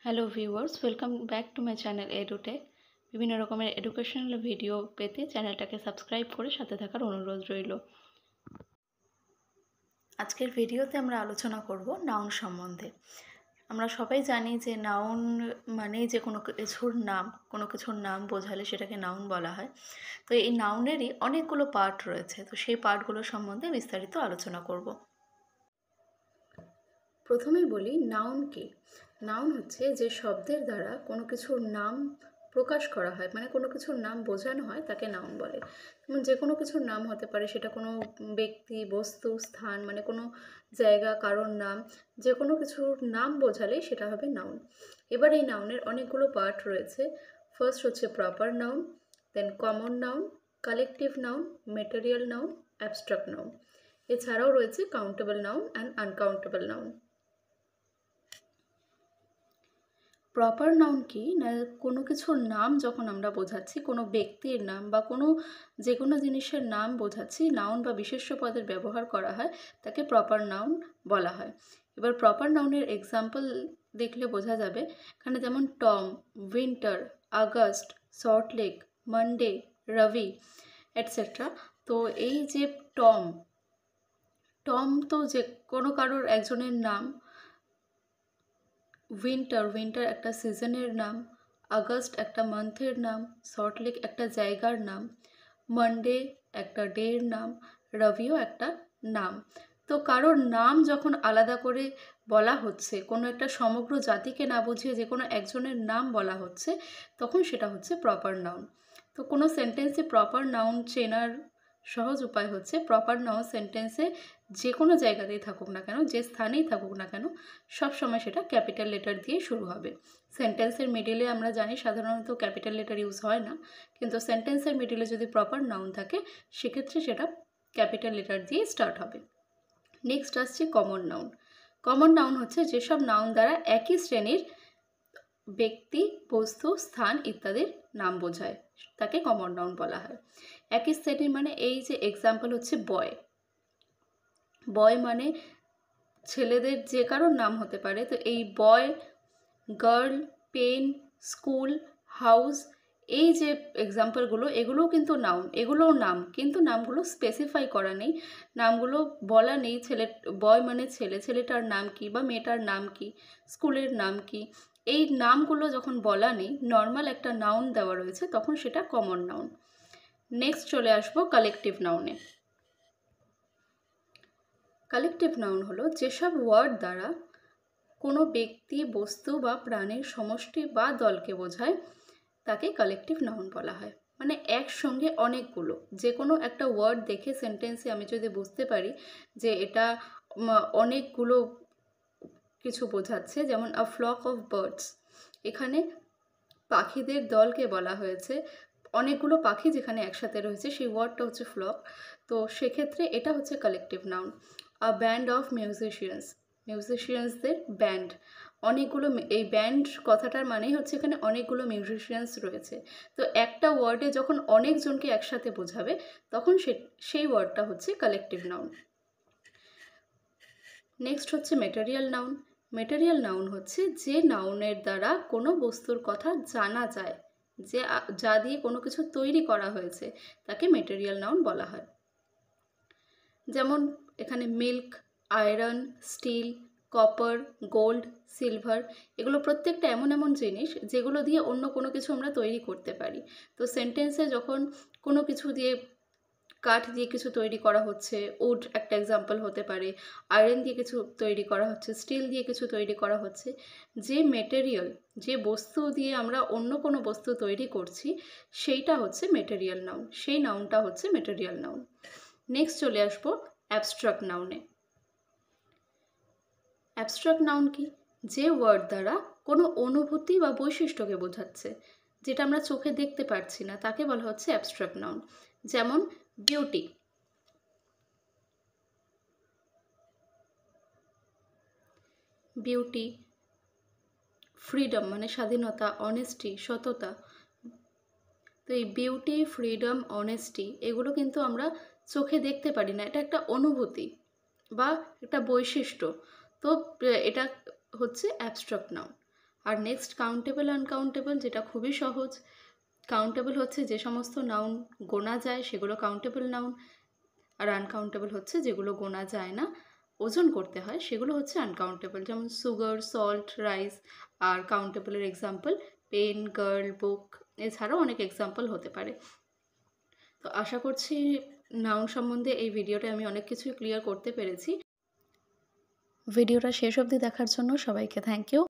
Hello viewers, welcome back to my channel Edutech. বিভিন্ন রকমের educational video পেতে চ্যানেলটাকে সাবস্ক্রাইব করে সাথে থাকার অনুরোধ রইল। আজকের ভিডিওতে আমরা আলোচনা করব নাউন সম্বন্ধে। আমরা সবাই জানি যে নাউন মানে যে কোনো কিছুর নাম বোঝালে সেটাকে নাউন বলা হয়। তো এই নাউনেরই অনেকগুলো পার্ট রয়েছে, তো সেই পার্টগুলো সম্বন্ধে বিস্তারিত আলোচনা করব। প্রথমেই বলি নাউন কি। নাউন হচ্ছে যে শব্দের দ্বারা কোনো কিছুর নাম প্রকাশ করা হয়, মানে কোনো কিছুর নাম বোঝানো হয়, তাকে নাউন বলে। যেমন যে কোনো কিছুর নাম হতে পারে, সেটা কোনো ব্যক্তি, বস্তু, স্থান, মানে কোনো জায়গা, কারোর নাম, যে কোনো কিছুর নাম বোঝালে সেটা হবে নাউন। এবার এই নাউনের অনেকগুলো পার্ট রয়েছে। ফার্স্ট হচ্ছে proper noun, then common noun, collective noun, material noun, abstract noun. এছাড়াও রয়েছে countable noun and uncountable noun. Proper noun কি না, কোনো কিছুর নাম যখন আমরা বোঝাচ্ছি, কোনো ব্যক্তির নাম বা যে কোনো জিনিসের নাম বোঝাচ্ছি, নাউন বা বিশেষ্য পদের ব্যবহার করা হয়, তাকে প্রপার নাউন বলা হয়। এবার প্রপার নাউনের এক্সাম্পল দেখলে বোঝা যাবে। এখানে যেমন Tom, winter, August, Salt Lake, Monday, Robi, etcetera. তো এই যে টম টম তো যে কোনো কারোর একজনের নাম। উইন্টার একটা সিজনের নাম, আগস্ট একটা মান্থের নাম, সল্টলেক একটা জায়গার নাম, মানডে একটা ডের নাম, রবিও একটা নাম। তো কারোর নাম যখন আলাদা করে বলা হচ্ছে, কোনো একটা সমগ্র জাতিকে না বুঝিয়ে যে কোনো একজনের নাম বলা হচ্ছে, তখন সেটা হচ্ছে প্রপার নাউন। তো কোনো সেন্টেন্সে প্রপার নাউন চেনার সহজ উপায় হচ্ছে, প্রপার নাউন সেন্টেন্সে যে কোনো জায়গাতেই থাকুক না কেন, যে স্থানেই থাকুক না কেন, সব সময় সেটা ক্যাপিটাল লেটার দিয়ে শুরু হবে। সেন্টেন্সের মিডিলে আমরা জানি সাধারণত ক্যাপিটাল লেটার ইউজ হয় না, কিন্তু সেন্টেন্সের মিডিলে যদি প্রপার নাউন থাকে, সেক্ষেত্রে সেটা ক্যাপিটাল লেটার দিয়ে স্টার্ট হবে। নেক্সট আসছে কমন নাউন। কমন নাউন হচ্ছে যেসব নাউন দ্বারা একই শ্রেণীর ব্যক্তি, বস্তু, স্থান ইত্যাদির নাম বোঝায়, তাকে কমন নাউন বলা হয়। একই শ্রেণীর মানে এই যে এক্সাম্পল হচ্ছে বয়। বয় মানে ছেলেদের যে কারোর নাম হতে পারে। তো এই বয়, গার্ল, পেন, স্কুল, হাউস, এই যে এক্সাম্পলগুলো, এগুলোও কিন্তু নাউন, এগুলোও নাম, কিন্তু নামগুলো স্পেসিফাই করা নেই, নামগুলো বলা নেই। বয় মানে ছেলে, ছেলেটার নাম কি, বা মেয়েটার নাম কি, স্কুলের নাম কি, এই নামগুলো যখন বলা নেই, নর্মাল একটা নাউন দেওয়া রয়েছে, তখন সেটা কমন নাউন। নেক্সট চলে আসবো কালেকটিভ নাউনে। কালেকটিভ নাউন হলো যেসব ওয়ার্ড দ্বারা কোনো ব্যক্তি, বস্তু বা প্রাণীর সমষ্টি বা দলকে বোঝায়, তাকে কালেকটিভ নাউন বলা হয়। মানে একসঙ্গে অনেকগুলো, যে কোনো একটা ওয়ার্ড দেখে সেন্টেন্সে আমি যদি বুঝতে পারি যে এটা অনেকগুলো কিছু বোঝাচ্ছে, যেমন আ ফ্লক অফ বার্ডস, এখানে পাখিদের দলকে বলা হয়েছে, অনেকগুলো পাখি যেখানে একসাথে রয়েছে, সেই ওয়ার্ডটা হচ্ছে ফ্লক। তো সেক্ষেত্রে এটা হচ্ছে collective noun. A band of মিউজিশিয়ানসদের ব্যান্ড, অনেকগুলো, এই ব্যান্ড কথাটার মানেই হচ্ছে এখানে অনেকগুলো মিউজিশিয়ানস রয়েছে। তো একটা ওয়ার্ডে যখন অনেকজনকে একসাথে বোঝাবে, তখন সেই ওয়ার্ডটা হচ্ছে কালেকটিভ নাউন। নেক্সট হচ্ছে ম্যাটেরিয়াল নাউন। ম্যাটেরিয়াল নাউন হচ্ছে যে নাউনের দ্বারা কোনো বস্তুর কথা জানা যায়, যা দিয়ে কোনো কিছু তৈরি করা হয়েছে, তাকে ম্যাটেরিয়াল নাউন বলা হয়। যেমন এখানে milk, iron, steel, copper, gold, silver, এগুলো প্রত্যেকটা এমন এমন জিনিস যেগুলো দিয়ে অন্য কোনো কিছু আমরা তৈরি করতে পারি। তো সেন্টেন্সে যখন কোনো কিছু দিয়ে, কাঠ দিয়ে কিছু তৈরি করা হচ্ছে, উড একটা এক্সাম্পল হতে পারে, আয়রন দিয়ে কিছু তৈরি করা হচ্ছে, স্টিল দিয়ে কিছু তৈরি করা হচ্ছে, যে মেটেরিয়াল, যে বস্তু দিয়ে আমরা অন্য কোনো বস্তু তৈরি করছি, সেইটা হচ্ছে মেটেরিয়াল নাউন, সেই নাউনটা হচ্ছে মেটেরিয়াল নাউন। নেক্সট চলে আসবো অ্যাবস্ট্রাক্ট নাউনে। অ্যাবস্ট্রাক্ট নাউন কি? যে ওয়ার্ড দ্বারা কোনো অনুভূতি বা বৈশিষ্ট্যকে বোঝাচ্ছে, যেটা আমরা চোখে দেখতে পারছি না, তাকে বলা হচ্ছে অ্যাবস্ট্রাক্ট নাউন। যেমন বিউটি, বিউটি, ফ্রিডম মানে স্বাধীনতা, অনেস্টি, সততা। তো এই বিউটি, ফ্রিডম, অনেস্টি, এগুলো কিন্তু আমরা চোখে দেখতে পারি না, এটা একটা অনুভূতি বা একটা বৈশিষ্ট্য। তো এটা হচ্ছে অ্যাবস্ট্রাক্ট নাউন। আর নেক্সট কাউন্টেবল আনকাউন্টেবল, যেটা খুবই সহজ। কাউন্টেবল হচ্ছে যে সমস্ত নাউন গোনা যায় সেগুলো কাউন্টেবল নাউন, আর আনকাউন্টেবল হচ্ছে যেগুলো গোনা যায় না, ওজন করতে হয়, সেগুলো হচ্ছে আনকাউন্টেবল। যেমন সুগার, সল্ট, রাইস। আর কাউন্টেবলের এক্সাম্পল পেন, গার্ল, বুক, এছাড়াও অনেক এক্সাম্পল হতে পারে। তো আশা করছি নাউন সম্বন্ধে এই ভিডিওতে আমি অনেক কিছুই ক্লিয়ার করতে পেরেছি। ভিডিওটা শেষ অবধি দেখার জন্য সবাইকে থ্যাংক ইউ।